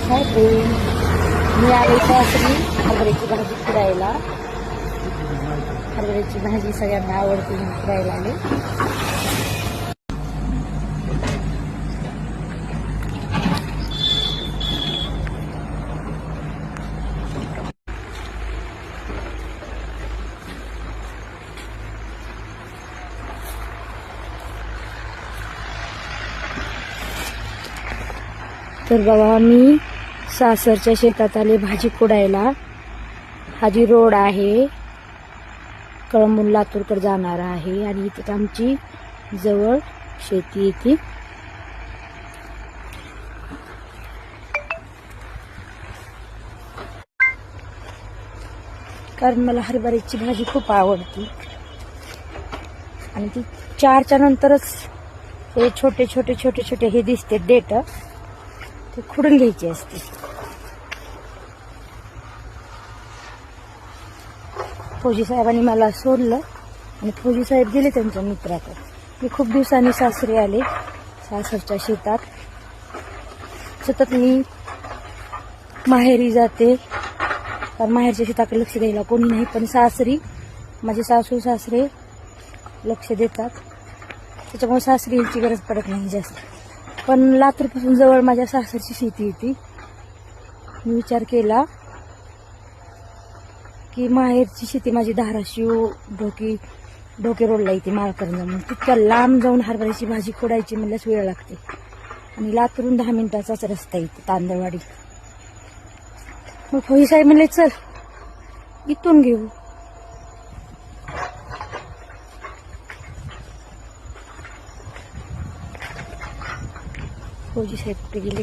Hi friend, मी आले सासरी हरभऱ्याची भाजी फिरायला. हरभऱ्याची भाजी सगळ्यांना आवडते, मी फिरायला आले. तर बघा, मी सासरच्या शेतात आले भाजी खुडायला. हा जी रोड आहे कळंबून लातूरकडे जाणार आहे आणि इथे आमची जवळ शेती येते. कारण मला हरभऱ्याची भाजी खूप आवडते आणि ती 4च्या नंतरच हे छोटे छोटे छोटे छोटे हे दिसते देठ, ते खुडून घ्यायची असते. फौजी साहेबांनी मला सोडलं आणि फौजी साहेब गेले त्यांच्या मित्राकडे. मी खूप दिवसांनी सासरी आले, सासरच्या शेतात. सतत मी माहेरी जाते कारण माहेरच्या शेताकडे लक्ष द्यायला कोणी नाही, पण सासरी माझे सासू सासरे लक्ष देतात, त्याच्यामुळे सासरी यायची गरज पडत नाही जास्त. पण लातूरपासून जवळ माझ्या सासरची शेती होती. मी विचार केला की माहेरची शेती माझी धाराशिव ढोके रोडला येते माळकरंजा, म्हणून तितक्या लांब जाऊन हरभऱ्याची भाजी खोडायची म्हणल्यास वेळ लागते. आणि लातूरून 10 मिनिटाचाच रस्ता येते, तांदळवाडी. मग फौजी साहेब म्हणले चल इथून घेऊ. फौजी साहेब कुठे गेले?